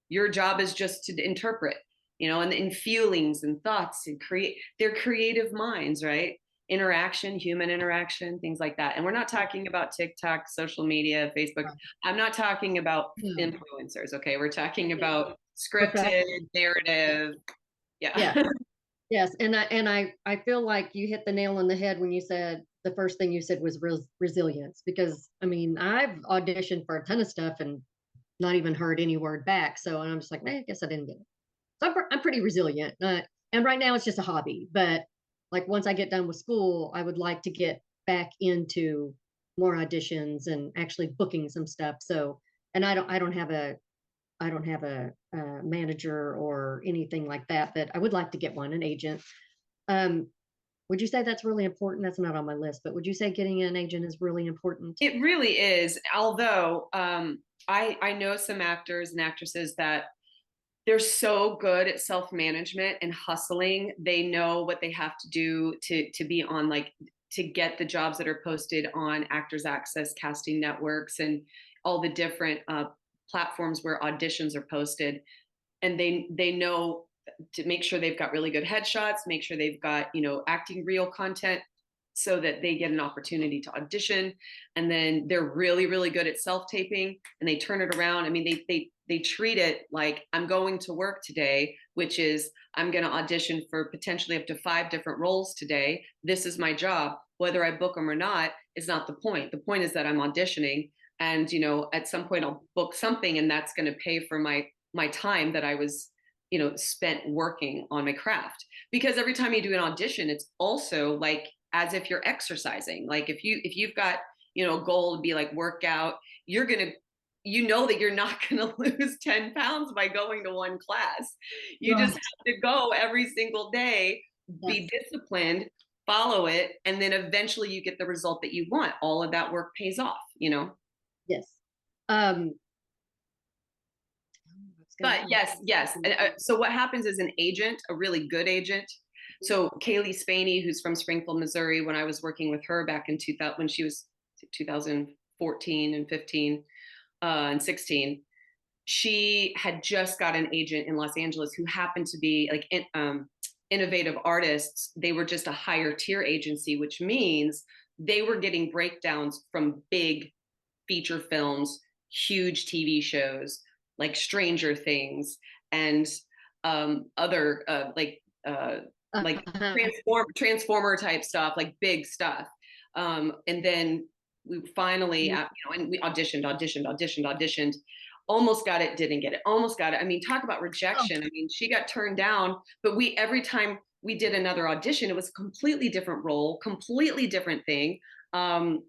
S2: Your job is just to interpret, and in feelings and thoughts and create their creative minds, right? Interaction, human interaction, things like that. And we're not talking about TikTok, social media, Facebook. I'm not talking about
S1: no,
S2: influencers, okay? We're talking
S1: yeah,
S2: about scripted
S1: professional.
S2: narrative.
S1: Yeah.
S2: Yeah.
S1: Yes, and I feel like you hit the nail on the head when you said the first thing you said was resilience, because I mean I've auditioned for a ton of stuff and not even heard any word back. So and I'm just like, I guess I didn't get it. So I'm pretty resilient. And right now it's just a hobby, but like once I get done with school, I would like to get back into more auditions and actually booking some stuff. So and I don't have a manager or anything like that, but I would like to get one, an agent. Um, would you say that's really important? That's not on my list, but would you say getting an agent is really important?
S2: It really is. Although I know some actors and actresses that they're so good at self-management and hustling. They know what they have to do to be on, like, to get the jobs that are posted on Actors Access, casting networks, and all the different platforms where auditions are posted. And they know to make sure they've got really good headshots, make sure they've got, acting real content, so that they get an opportunity to audition. And then they're really, really good at self-taping, and they turn it around. I mean, they treat it like, I'm going to work today, which is, I'm going to audition for potentially up to 5 different roles today. This is my job. Whether I book them or not is not the point. The point is that I'm auditioning, and at some point I'll book something, and that's going to pay for my time that I was spent working on my craft. Because every time you do an audition, it's also like as if you're exercising. Like if you've got a goal to be like workout, you're gonna that you're not gonna lose 10 pounds by going to one class. You just
S1: Right.
S2: have to go every single day, be
S1: Yes.
S2: disciplined, follow it, and then eventually you get the result that you want. All of that work pays off.
S1: Yes. Um, I was gonna
S2: But yes, yes.
S1: say.
S2: So what happens is an agent, a really good agent. So Kaylee Spaney, who's from Springfield, Missouri, when I was working with her back in 2000, when she was 2014 and 15 and 16, she had just got an agent in Los Angeles who happened to be like innovative artists. They were just a higher tier agency, which means they were getting breakdowns from big feature films, huge TV shows like Stranger Things, and other like transformer type stuff, like big stuff. And then we finally, and we auditioned, almost got it, didn't get it, almost got it. I mean, talk about
S1: Oh,
S2: rejection. I mean, she got turned down, but every time we did another audition, it was a completely different role, completely different thing. Um,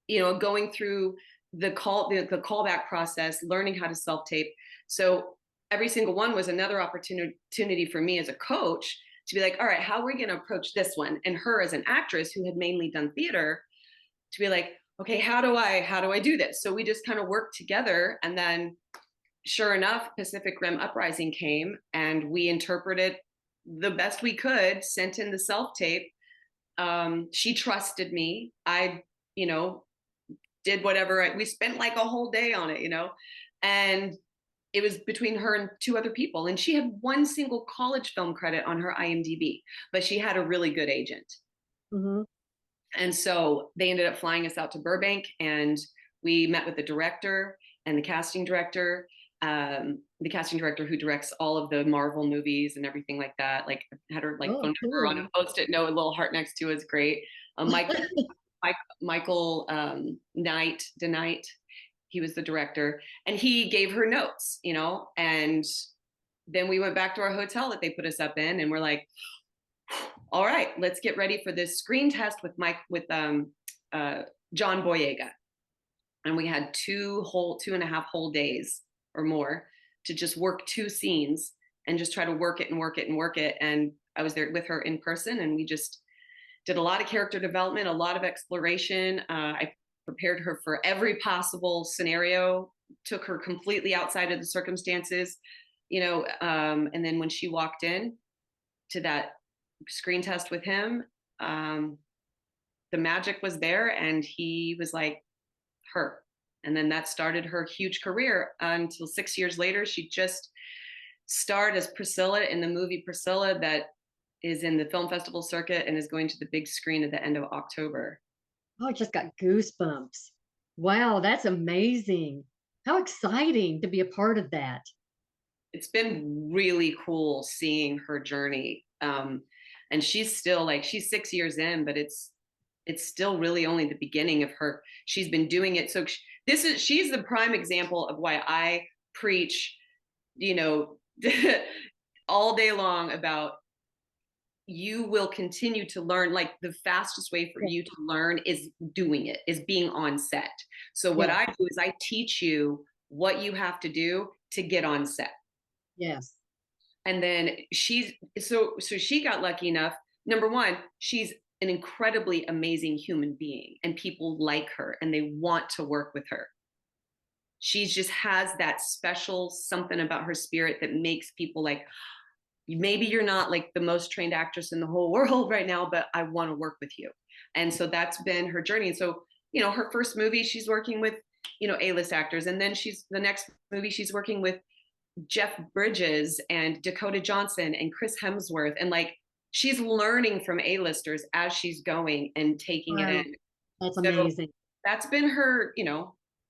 S2: going through the callback process, learning how to self tape. So every single one was another opportunity for me as a coach to be like, all right, how are we going to approach this one? And her as an actress who had mainly done theater, to be like, okay, how do I do this? So we just kind of worked together, and then sure enough, Pacific Rim Uprising came, and we interpreted the best we could, sent in the self tape. She trusted me. I, did whatever. We spent like a whole day on it. And it was between her and 2 other people. And she had 1 single college film credit on her IMDb, but she had a really good agent.
S1: mm-hmm.
S2: And so they ended up flying us out to Burbank, and we met with the director and the casting director. The casting director who directs all of the Marvel movies and everything like that. Like, had her like
S1: Oh,
S2: phone number on a
S1: cool.
S2: post-it note, a little heart next to it, is great. Mike Michael Knight, DeKnight. He was the director, and he gave her notes, and then we went back to our hotel that they put us up in, and we're like, all right, let's get ready for this screen test with John Boyega. And we had 2.5 whole days or more to just work 2 scenes and just try to work it and work it and work it. And I was there with her in person, and we just did a lot of character development, a lot of exploration. I prepared her for every possible scenario, took her completely outside of the circumstances, and then when she walked in to that screen test with him, the magic was there, and he was like, her. And then that started her huge career until 6 years later. She just starred as Priscilla in the movie Priscilla that is in the film festival circuit and is going to the big screen at the end of October.
S1: Oh, I just got goosebumps. Wow, that's amazing. How exciting to be a part of that.
S2: It's been really cool seeing her journey. And she's still she's 6 years in, but it's still really only the beginning of her. She's been doing it. So she's the prime example of why I preach, all day long about you will continue to learn. Like the fastest way for you to learn is doing it, is being on set. So what
S1: Yeah.
S2: I do is I teach you what you have to do to get on set.
S1: Yes.
S2: And then she got lucky enough. Number one, she's an incredibly amazing human being, and people like her and they want to work with her. She just has that special something about her spirit that makes people like, maybe you're not like the most trained actress in the whole world right now, but I want to work with you. And so that's been her journey. And so, her first movie, she's working with, A-list actors. And then the next movie, she's working with Jeff Bridges and Dakota Johnson and Chris Hemsworth. And like, she's learning from A-listers as she's going and taking it
S1: Wow,
S2: in.
S1: that's
S2: So
S1: amazing.
S2: that's been her,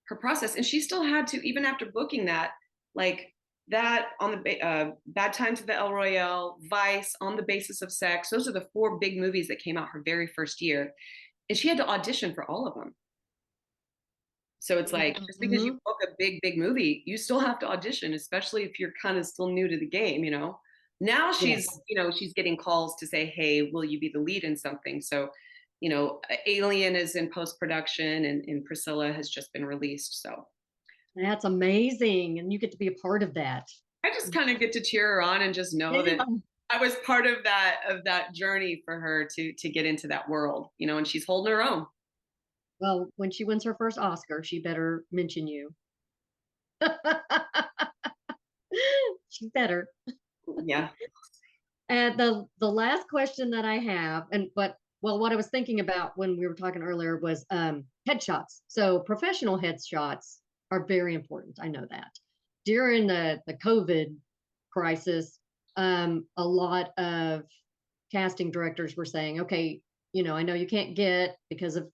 S2: her process. And she still had to, even after booking that, like that on the Bad Times at the El Royale, Vice, On the Basis of Sex. Those are the 4 big movies that came out her very first year. And she had to audition for all of them. So it's like, just because you
S1: Mhm.
S2: book a big, big movie, you still have to audition, especially if you're kind of still new to the game, Now she's,
S1: Yes.
S2: she's getting calls to say, hey, will you be the lead in something? So, Alien is in post-production, and Priscilla has just been released. So
S1: That's amazing. And you get to be a part of that.
S2: I just kind of get to cheer her on and just know
S1: Yeah.
S2: that I was part of that journey for her to get into that world, and she's holding her own.
S1: Well, when she wins her first Oscar, she better mention you. She better.
S2: Yeah.
S1: And the last question that I have, and what I was thinking about when we were talking earlier was headshots. So professional headshots are very important. I know that. During the COVID crisis, a lot of casting directors were saying, okay, I know you can't get because of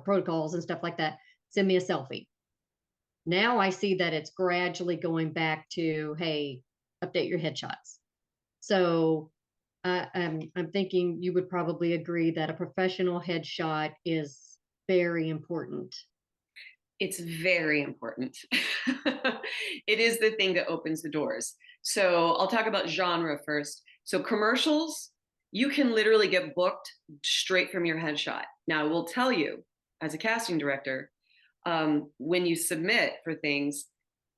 S1: protocols and stuff like that. Send me a selfie. Now I see that it's gradually going back to, hey, update your headshots. So I'm thinking you would probably agree that a professional headshot is very important.
S2: It's very important. It is the thing that opens the doors. So I'll talk about genre first. So commercials, you can literally get booked straight from your headshot. Now, I will tell you, as a casting director, when you submit for things,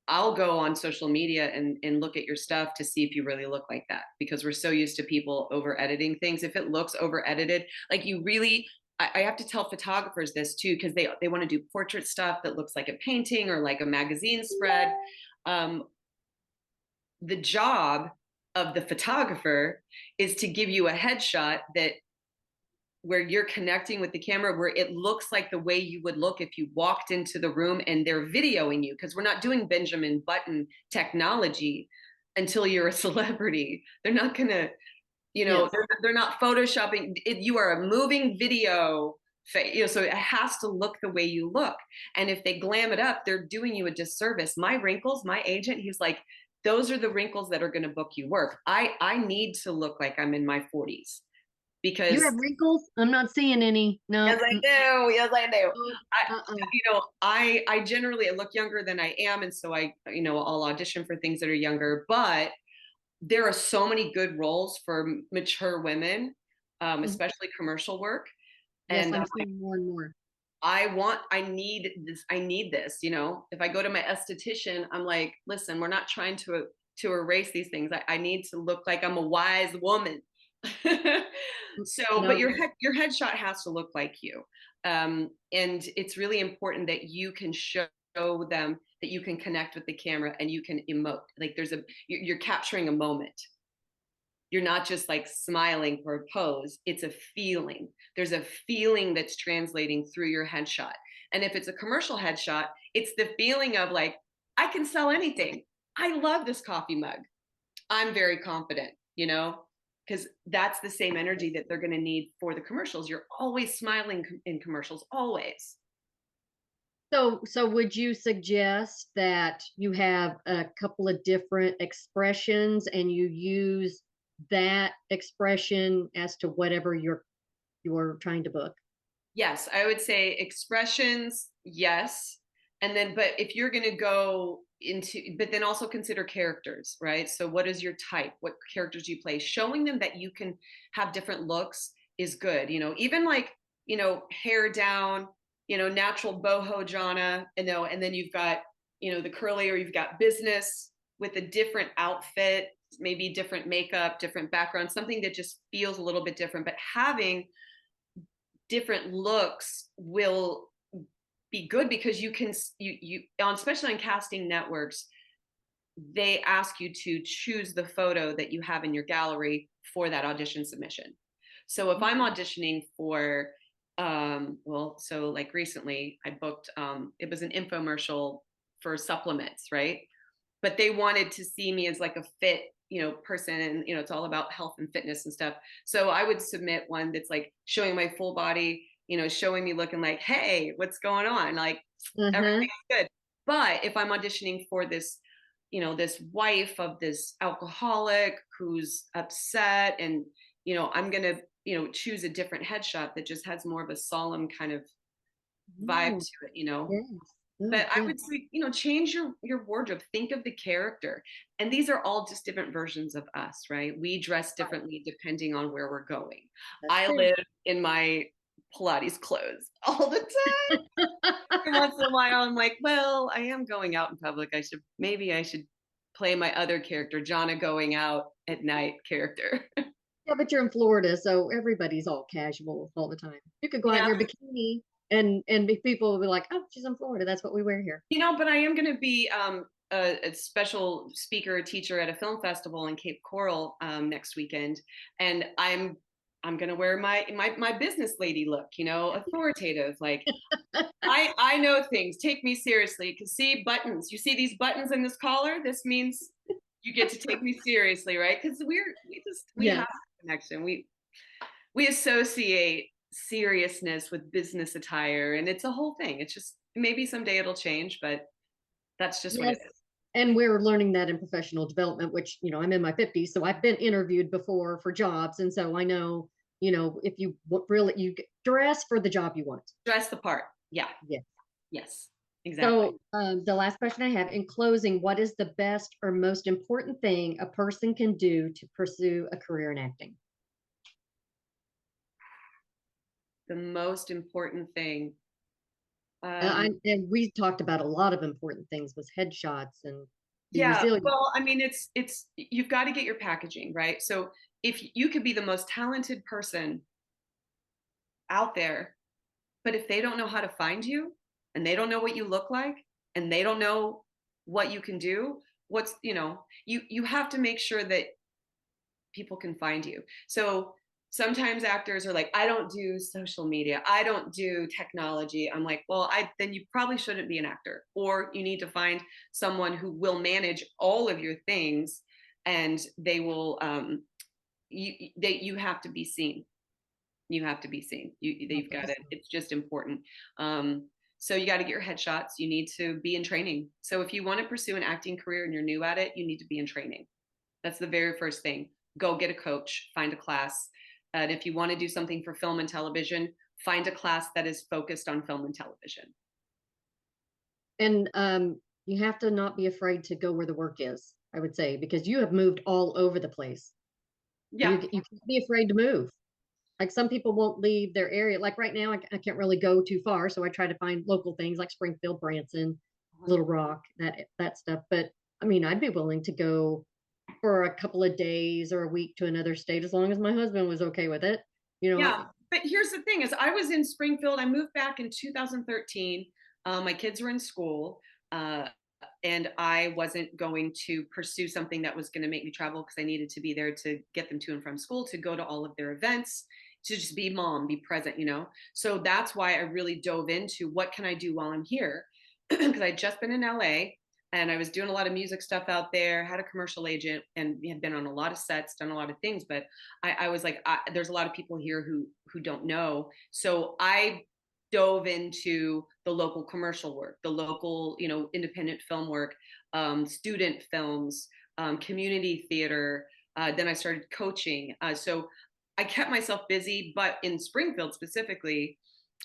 S2: I'll go on social media and look at your stuff to see if you really look like that, because we're so used to people over editing things. If it looks over edited, like you really, I have to tell photographers this too, because they want to do portrait stuff that looks like a painting or like a magazine spread. The job of the photographer is to give you a headshot that where you're connecting with the camera, where it looks like the way you would look if you walked into the room and they're videoing you, because we're not doing Benjamin Button technology until you're a celebrity. They're not gonna,
S1: Yes.
S2: they're not photoshopping it. You are a moving video, so it has to look the way you look. And if they glam it up, they're doing you a disservice. My wrinkles, my agent, he's like, those are the wrinkles that are going to book you work. I need to look like I'm in my 40s.
S1: You
S2: because
S1: have wrinkles? I'm not seeing any.
S2: yes,
S1: No.
S2: I do. Yes, I do.
S1: Oh,
S2: I,
S1: uh-uh.
S2: I generally look younger than I am, and so I'll audition for things that are younger. But there are so many good roles for mature women,
S1: Mhm.
S2: especially commercial work.
S1: Yes,
S2: And
S1: I'm seeing more and more.
S2: I need this. If I go to my esthetician, I'm like, listen, we're not trying to erase these things. I need to look like I'm a wise woman. So, but
S1: No.
S2: your headshot has to look like you, and it's really important that you can show them that you can connect with the camera and you can emote. Like you're capturing a moment. You're not just like smiling for a pose. It's a feeling. There's a feeling that's translating through your headshot. And if it's a commercial headshot, it's the feeling of like, I can sell anything. I love this coffee mug. I'm very confident, because that's the same energy that they're going to need for the commercials. You're always smiling in commercials, always.
S1: So would you suggest that you have a couple of different expressions and you use that expression as to whatever you're trying to book?
S2: Yes, I would say expressions, yes. And then, but if you're going to go but then also consider characters, right? So, what is your type? What characters do you play? Showing them that you can have different looks is good. Even like, hair down, natural boho Jonna, and then you've got, the curly, or you've got business with a different outfit, maybe different makeup, different background, something that just feels a little bit different. But having different looks will be good because you can especially on casting networks, they ask you to choose the photo that you have in your gallery for that audition submission. So if I'm auditioning for so like recently I booked it was an infomercial for supplements, right? But they wanted to see me as like a fit person, and it's all about health and fitness and stuff. So I would submit one that's like showing my full body, showing me looking like, hey, what's going on, like
S1: Uh-huh.
S2: everything's good. But if I'm auditioning for this, this wife of this alcoholic who's upset, and I'm gonna choose a different headshot that just has more of a solemn kind of vibe
S1: Oh,
S2: to it.
S1: yes. Oh,
S2: But I
S1: yes.
S2: would say, change your wardrobe. Think of the character. And these are all just different versions of us, right? We dress
S1: Right.
S2: differently depending on where we're going.
S1: That's
S2: I
S1: true.
S2: live in my Pilates clothes all the time. Every once in a while, I'm like, well, I am going out in public. I should play my other character, Jonna going out at night character.
S1: Yeah, but you're in Florida, so everybody's all casual all the time. You could go out in
S2: Yeah,
S1: your bikini and people will be like, "Oh, she's in Florida. That's what we wear here."
S2: but I am going to be a special speaker, a teacher at a film festival in Cape Coral next weekend, and I'm going to wear my business lady look, authoritative. Like I know things. Take me seriously. Because see buttons. You see these buttons in this collar. This means you get to take me seriously, right? Because we have
S1: Yes.
S2: a connection. We associate seriousness with business attire, and it's a whole thing. It's just maybe someday it'll change, but that's just what
S1: Yes.
S2: it is.
S1: And we're learning that in professional development, which, I'm in my 50s, so I've been interviewed before for jobs. And so I know, if you really, dress for the job you want.
S2: Dress the part. Yeah.
S1: Yes.
S2: Yes. Exactly.
S1: So the last question I have in closing, what is the best or most important thing a person can do to pursue a career in acting?
S2: The most important thing.
S1: And we talked about a lot of important things with headshots and the
S2: Yeah.
S1: resilience.
S2: Well, I mean, it's you've got to get your packaging right. So if you could be the most talented person out there, but if they don't know how to find you, and they don't know what you look like, and they don't know what you can do, you have to make sure that people can find you. So sometimes actors are like, I don't do social media, I don't do technology. I'm like, well, then you probably shouldn't be an actor, or you need to find someone who will manage all of your things, and they will you have to be seen. You have to be seen. You've got it. It's just important. So you got to get your headshots. You need to be in training. So if you want to pursue an acting career and you're new at it, you need to be in training. That's the very first thing. Go get a coach, find a class, And if you want to do something for film and television, find a class that is focused on film and television.
S1: And you have to not be afraid to go where the work is, I would say, because you have moved all over the place.
S2: Yeah.
S1: You can't be afraid to move. Like some people won't leave their area. Like right now, I can't really go too far, so I try to find local things like Springfield, Branson, Little Rock, that stuff. But I mean, I'd be willing to go for a couple of days or a week to another state as long as my husband was okay with it. You know,
S2: Yeah. But here's the thing is I was in Springfield. I moved back in 2013. My kids were in school. And I wasn't going to pursue something that was going to make me travel because I needed to be there to get them to and from school, to go to all of their events, to just be mom, be present, you know? So that's why I really dove into what can I do while I'm here? Because I'd just been in LA and I was doing a lot of music stuff out there, had a commercial agent and had been on a lot of sets, done a lot of things. But I was like, there's a lot of people here who don't know. So I dove into the local commercial work, the local, independent film work, student films, community theater. Then I started coaching. So I kept myself busy, but in Springfield specifically,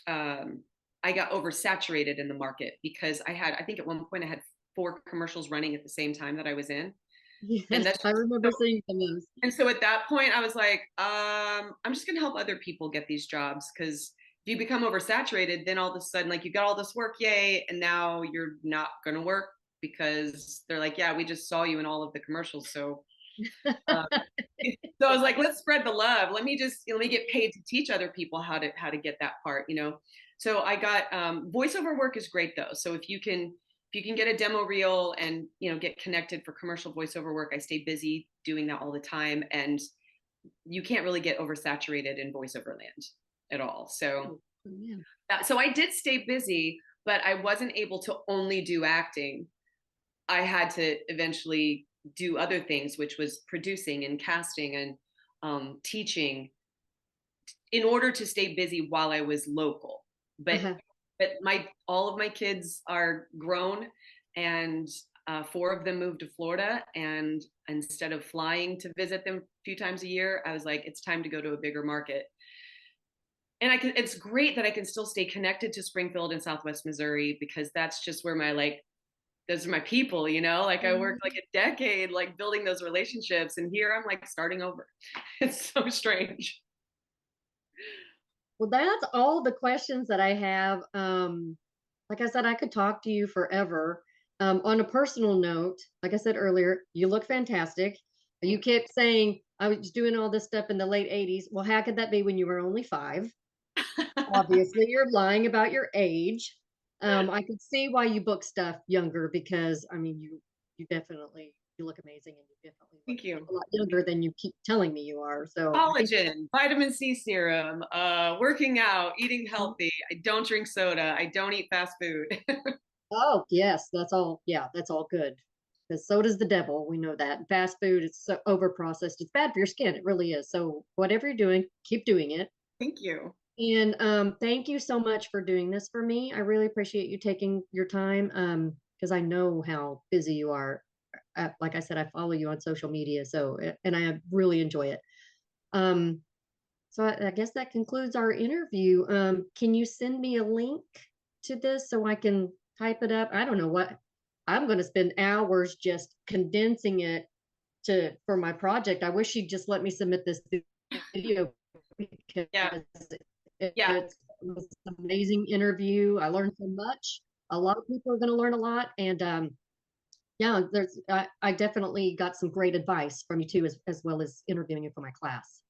S2: I got oversaturated in the market because I think at one point I had 4 commercials running at the same time that I was in. And
S1: yes,
S2: that's
S1: I
S2: just
S1: remember
S2: so,
S1: seeing some of those.
S2: and so at that point I was like, I'm just going to help other people get these jobs because if you become oversaturated, then all of a sudden, like you got all this work, yay, and now you're not going to work because they're like, yeah, we just saw you in all of the commercials. So, uh, so I was like, let's spread the love. Let me get paid to teach other people how to get that part, you know. So I got voiceover work is great though. So if you can get a demo reel and get connected for commercial voiceover work, I stay busy doing that all the time, and you can't really get oversaturated in voiceover land at all. So
S1: Yeah.
S2: so I did stay busy, but I wasn't able to only do acting. I had to eventually do other things, which was producing and casting and teaching in order to stay busy while I was local. But
S1: Uh-huh.
S2: my all of my kids are grown, and 4 of them moved to Florida. And instead of flying to visit them a few times a year, I was like, it's time to go to a bigger market. And it's great that I can still stay connected to Springfield and Southwest Missouri because that's just where those are my people, like I worked like a decade, like building those relationships. And here I'm like starting over. It's so strange.
S1: Well, that's all the questions that I have. Like I said, I could talk to you forever. On a personal note, like I said earlier, you look fantastic. You kept saying I was doing all this stuff in the late 80s. Well, how could that be when you were only 5? Obviously, you're lying about your age. I could see why you book stuff younger because I mean you definitely you look amazing and you definitely look
S2: Thank you.
S1: a lot younger than you keep telling me you are. So I think
S2: Collagen, vitamin C serum, working out, eating healthy. I don't drink soda. I don't eat fast food.
S1: oh yes, that's all. Yeah, that's all good. Because so does the devil. We know that. Fast food is so over processed. It's bad for your skin. It really is. So whatever you're doing, keep doing it.
S2: Thank you.
S1: And thank you so much for doing this for me. I really appreciate you taking your time because I know how busy you are. Like I said, I follow you on social media, so and I really enjoy it. Um, so I guess that concludes our interview. Can you send me a link to this so I can type it up? I don't know what I'm going to spend hours just condensing it to for my project. I wish she'd just let me submit this video
S2: Yeah.
S1: because
S2: Yeah.
S1: it was an amazing interview. I learned so much. A lot of people are going to learn a lot, and yeah, I definitely got some great advice from you too, as well as interviewing you for my class.